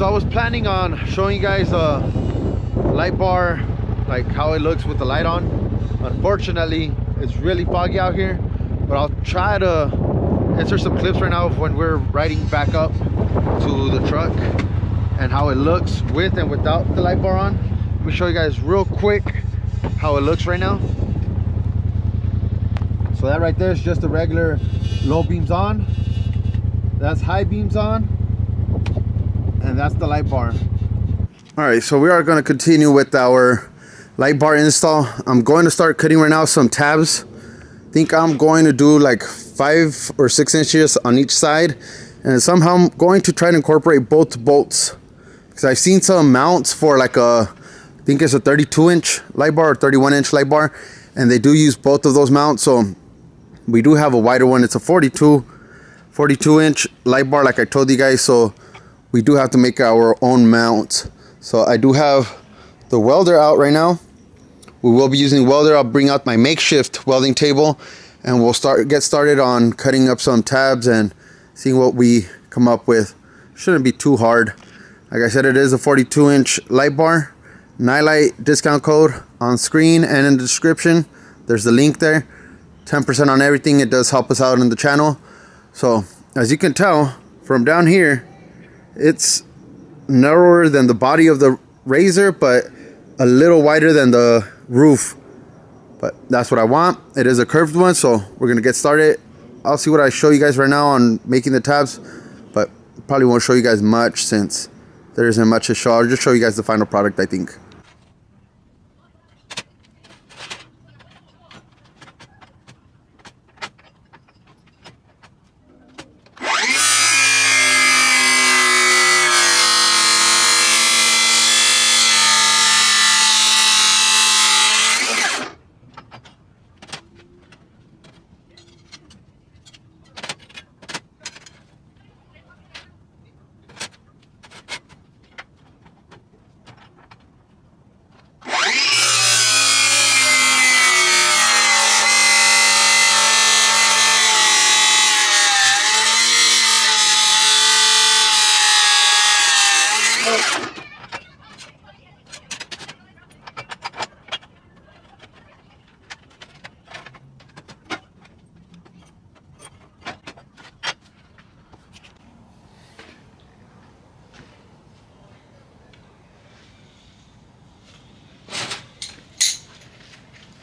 So I was planning on showing you guys a light bar, like how it looks with the light on. Unfortunately, it's really foggy out here, but I'll try to insert some clips right now of when we're riding back up to the truck and how it looks with and without the light bar on. Let me show you guys real quick how it looks right now. So that right there is just the regular low beams on. That's high beams on. And that's the light bar. All right, so we are going to continue with our light bar install. I'm going to start cutting right now some tabs. I think I'm going to do like 5 or 6 inches on each side. And somehow I'm going to try to incorporate both bolts. Because I've seen some mounts for like a, I think it's a 32-inch light bar or 31-inch light bar. And they do use both of those mounts. So we do have a wider one. It's a 42-inch light bar like I told you guys. So we do have to make our own mount. So I do have the welder out right now. We will be using welder. I'll bring out my makeshift welding table and we'll get started on cutting up some tabs and seeing what we come up with. Shouldn't be too hard. Like I said, it is a 42-inch light bar. Nightlight discount code on screen and in the description. There's the link there. 10% on everything. It does help us out in the channel. So as you can tell from down here, it's narrower than the body of the RZR, but a little wider than the roof. But that's what I want. It is a curved one, so we're gonna get started. I'll see what I show you guys right now on making the tabs, but probably won't show you guys much since there isn't much to show. I'll just show you guys the final product, I think.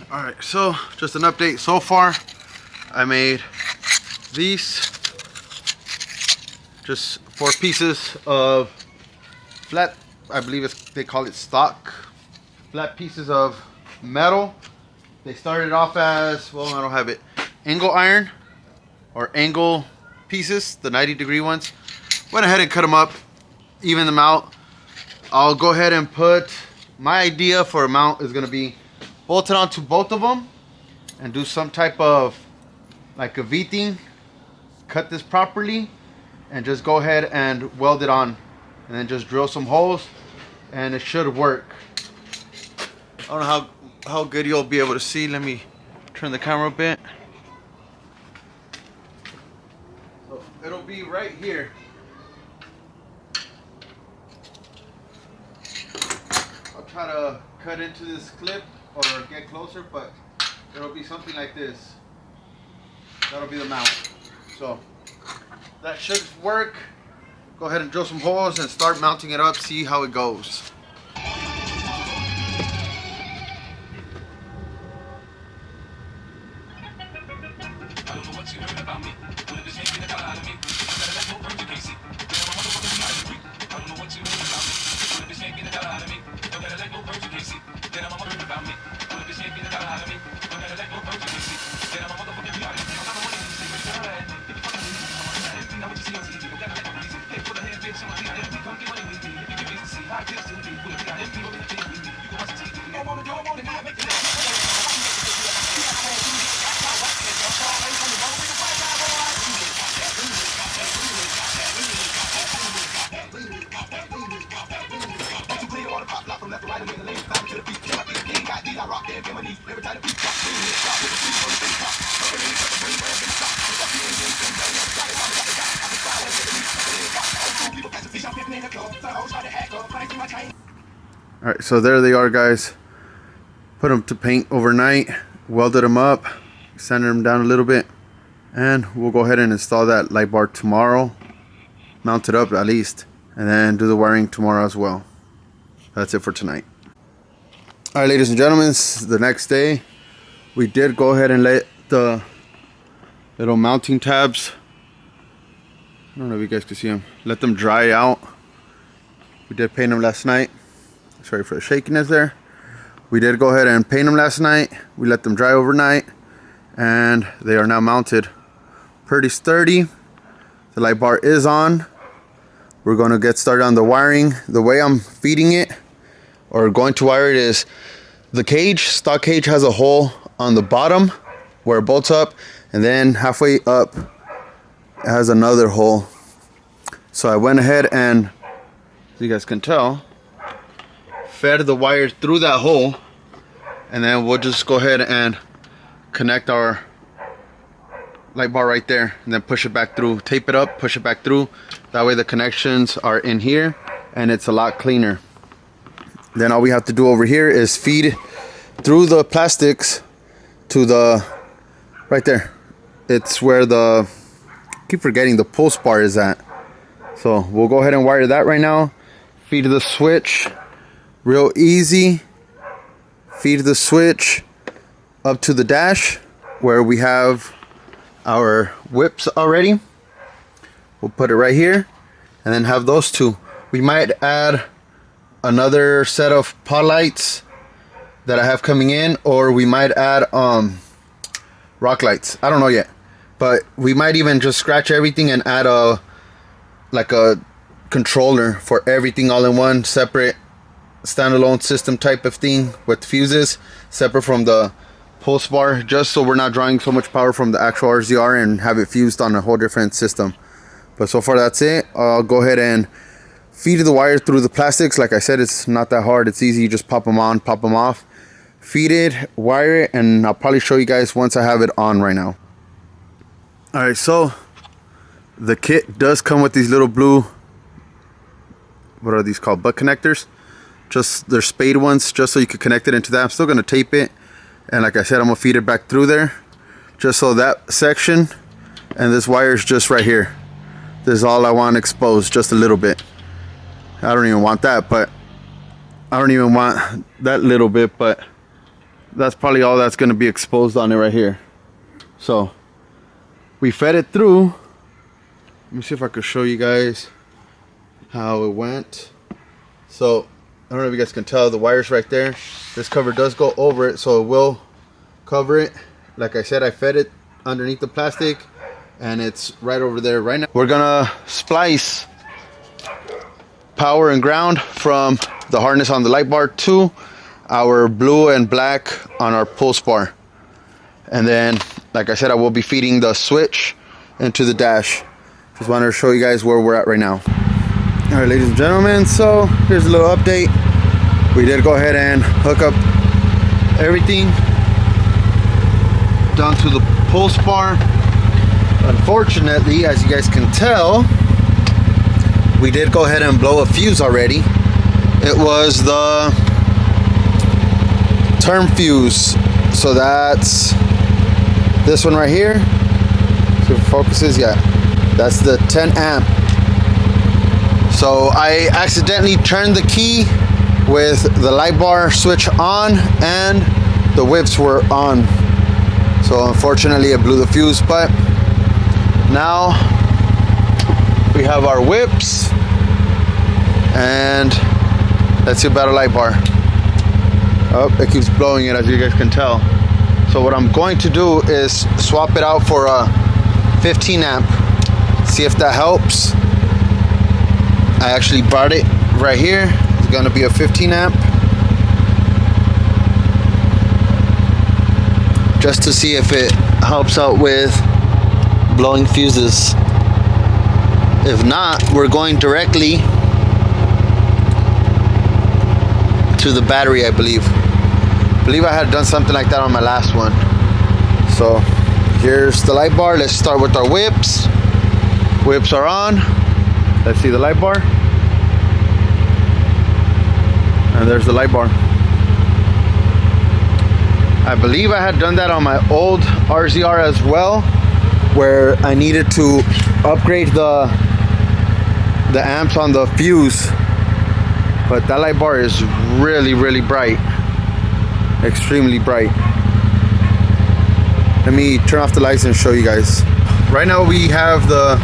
All right, so just an update so far. I made these, just 4 pieces of flat, I believe they call it stock, flat pieces of metal. They started off as, well, I don't have it, angle iron or angle pieces, the 90-degree ones. Went ahead and cut them up, even them out. I'll go ahead and put, my idea for a mount is gonna be bolted onto both of them and do some type of like a V-thing, cut this properly and just go ahead and weld it on and then just drill some holes and it should work. I don't know how good you'll be able to see. Let me turn the camera a bit. So it'll be right here. I'll try to cut into this clip or get closer, but it'll be something like this. That'll be the mount. So that should work. Go ahead and drill some holes and start mounting it up, see how it goes. All right, so there they are, guys. Put them to paint overnight, welded them up, sanded them down a little bit, and we'll go ahead and install that light bar tomorrow, mount it up at least, and then do the wiring tomorrow as well. That's it for tonight. All right, ladies and gentlemen, the next day we did go ahead and let the little mounting tabs, I don't know if you guys can see them, let them dry out. We did paint them last night. Sorry for the shakiness there. We did go ahead and paint them last night. We let them dry overnight, and they are now mounted pretty sturdy. The light bar is on. We're going to get started on the wiring. The way I'm feeding it or going to wire it is the cage, stock cage, has a hole on the bottom where it bolts up, and then halfway up it has another hole. So I went ahead and, as you guys can tell, fed the wires through that hole, and then we'll just go ahead and connect our light bar right there, and then push it back through, tape it up, push it back through. That way the connections are in here and it's a lot cleaner. Then all we have to do over here is feed through the plastics to the, right there. It's where the, I keep forgetting, the pulse bar is at. So we'll go ahead and wire that right now. Feed the switch, real easy. Feed the switch up to the dash where we have our whips already. We'll put it right here and then have those two. We might add another set of pod lights that I have coming in, or we might add rock lights. I don't know yet, but we might even just scratch everything and add a controller for everything all in one, separate standalone system type of thing with fuses separate from the pulse bar, just so we're not drawing so much power from the actual RZR and have it fused on a whole different system. But so far that's it. I'll go ahead and feed the wire through the plastics. Like I said, it's not that hard, it's easy. You just pop them on, pop them off, feed it, wire it, and I'll probably show you guys once I have it on right now. All right, so the kit does come with these little blue, what are these called, butt connectors. Just they're spade ones, just so you could connect it into that. I'm still gonna tape it, and like I said, I'm gonna feed it back through there, just so that section and this wire is just right here. This is all I want exposed, just a little bit. I don't even want that, but I don't even want that little bit, but that's probably all that's gonna be exposed on it right here. So we fed it through. Let me see if I could show you guys how it went. So I don't know if you guys can tell, the wire's right there. This cover does go over it, so it will cover it. Like I said, I fed it underneath the plastic, and it's right over there right now. We're gonna splice power and ground from the harness on the light bar to our blue and black on our pulse bar. And then, like I said, I will be feeding the switch into the dash. Just wanted to show you guys where we're at right now. All right, ladies and gentlemen, so here's a little update. We did go ahead and hook up everything down to the pulse bar. Unfortunately, as you guys can tell, we did go ahead and blow a fuse already. It was the term fuse. So that's this one right here. See if it focuses, yeah. That's the 10 amp. So I accidentally turned the key with the light bar switch on and the whips were on. So unfortunately it blew the fuse, but now we have our whips, and let's see about a light bar. Oh, it keeps blowing it, as you guys can tell. So what I'm going to do is swap it out for a 15 amp. See if that helps. I actually brought it right here. It's gonna be a 15 amp. Just to see if it helps out with blowing fuses. If not, we're going directly to the battery, I believe. I believe I had done something like that on my last one. So here's the light bar. Let's start with our whips. Whips are on. Let's see the light bar. And there's the light bar. I believe I had done that on my old RZR as well, where I needed to upgrade the amps on the fuse. But that light bar is really, really bright. Extremely bright. Let me turn off the lights and show you guys. Right now we have the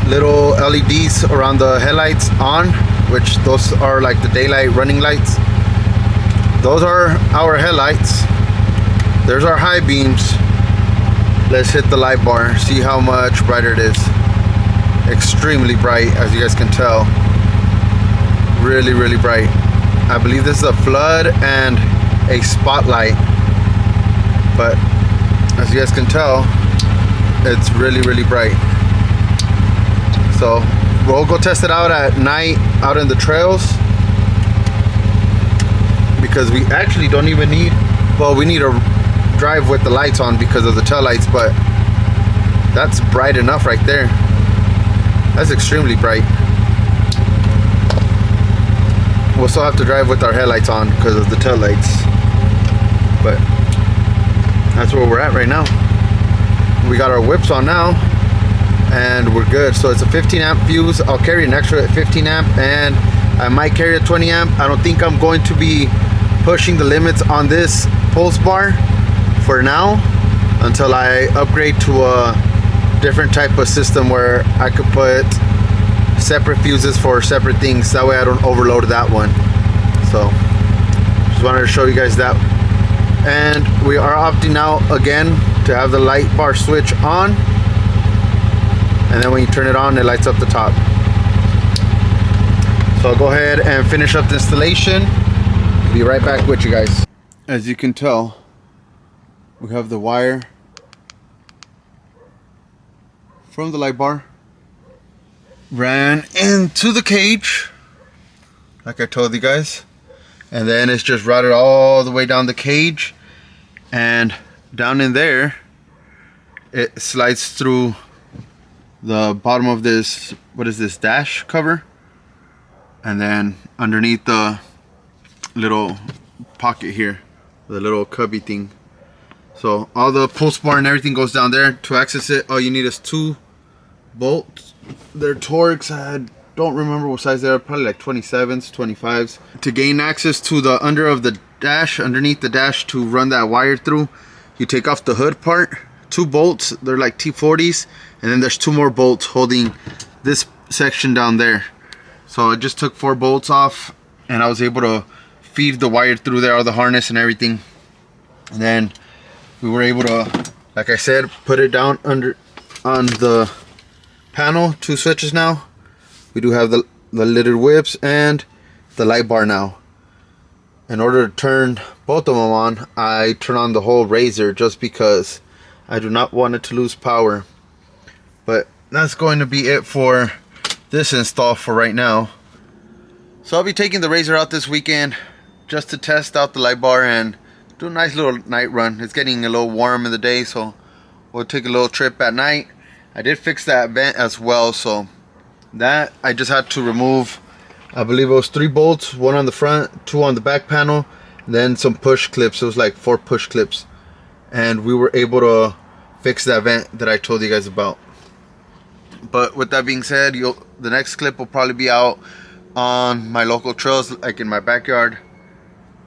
little LEDs around the headlights on, which those are like the daylight running lights. Those are our headlights. There's our high beams. Let's hit the light bar, see how much brighter it is. Extremely bright, as you guys can tell. Really, really bright. I believe this is a flood and a spotlight, but as you guys can tell, it's really, really bright. So we'll go test it out at night out in the trails, because we actually don't even need, well, we need to drive with the lights on because of the tail lights, but that's bright enough right there. That's extremely bright. We'll still have to drive with our headlights on because of the tail lights, but that's where we're at right now. We got our whips on now and we're good. So it's a 15 amp fuse. I'll carry an extra 15 amp and I might carry a 20 amp. I don't think I'm going to be pushing the limits on this pulse bar for now until I upgrade to a different type of system where I could put separate fuses for separate things. That way I don't overload that one. So just wanted to show you guys that. And we are opting out again to have the light bar switch on, and then when you turn it on, it lights up the top. So I'll go ahead and finish up the installation. Be right back with you guys. As you can tell, we have the wire from the light bar ran into the cage, like I told you guys, and then it's just routed all the way down the cage, and down in there it slides through the bottom of this, what is this, dash cover, and then underneath the little pocket here, the little cubby thing. So all the pulse bar and everything goes down there. To access it, all you need is 2 bolts. They're Torx. I don't remember what size they are, probably like 27s, 25s. To gain access to the under of the dash, underneath the dash, to run that wire through, you take off the hood part, 2 bolts, they're like T40s, and then there's 2 more bolts holding this section down there. So I just took 4 bolts off and I was able to feed the wire through there, all the harness and everything. And then we were able to, like I said, put it down under on the panel. 2 switches now. We do have the lidded whips and the light bar now. In order to turn both of them on, I turn on the whole RZR just because I do not want it to lose power. But that's going to be it for this install for right now. So I'll be taking the RZR out this weekend just to test out the light bar and do a nice little night run. It's getting a little warm in the day, so we'll take a little trip at night. I did fix that vent as well, so that I just had to remove, I believe it was 3 bolts, 1 on the front, 2 on the back panel, and then some push clips. It was like 4 push clips, and we were able to fix that vent that I told you guys about. But with that being said, the next clip will probably be out on my local trails, like in my backyard.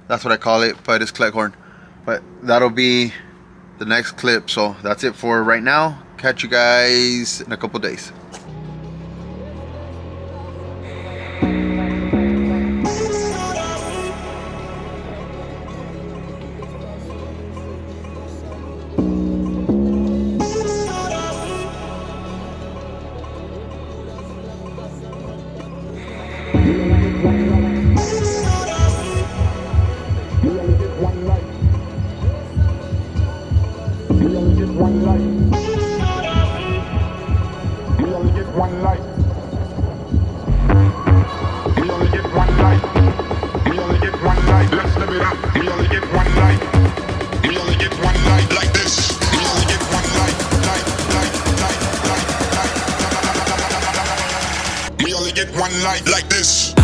That's what I call it, but it's Cleghorn. But that'll be the next clip. So that's it for right now. Catch you guys in a couple days. One light like this.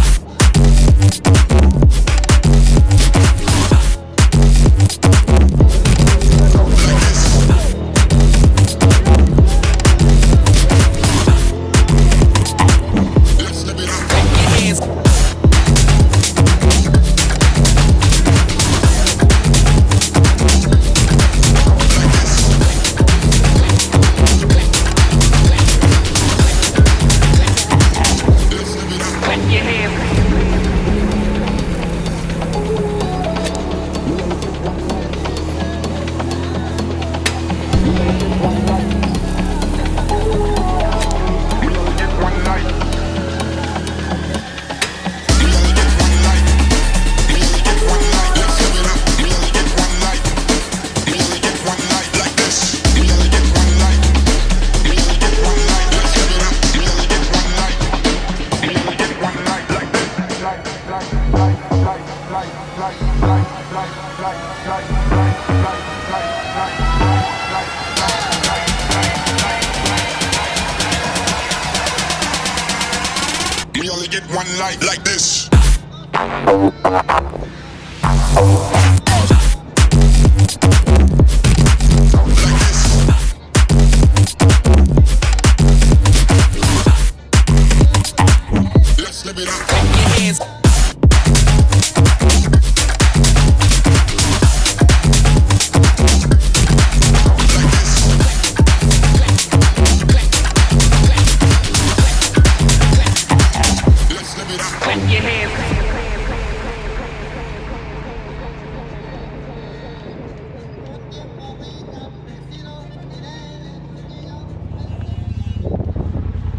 We only get one life like this. Let's live it up. Clap your hands.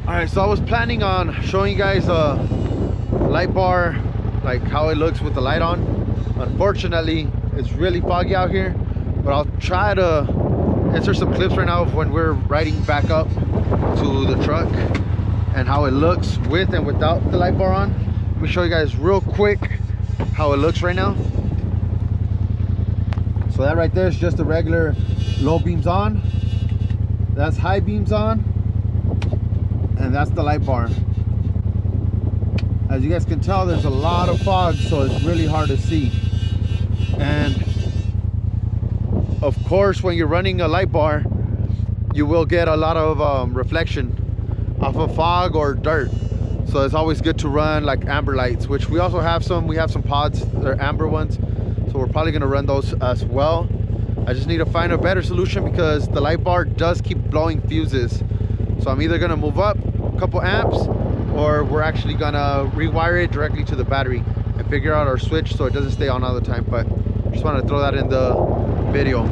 Alright, so I was planning on showing you guys a light bar, like how it looks with the light on. Unfortunately, it's really foggy out here, but I'll try to insert some clips right now of when we're riding back up to the truck and how it looks with and without the light bar on. Let me show you guys real quick how it looks right now. So that right there is just the regular low beams on. That's high beams on. And that's the light bar. As you guys can tell, there's a lot of fog, so it's really hard to see. And of course, when you're running a light bar, you will get a lot of reflection off of fog or dirt. So it's always good to run like amber lights, which we also have some. We have some pods, they're amber ones, so we're probably gonna run those as well. I just need to find a better solution because the light bar does keep blowing fuses. So I'm either gonna move up a couple amps, or we're actually gonna rewire it directly to the battery and figure out our switch so it doesn't stay on all the time. But just wanted to throw that in the video.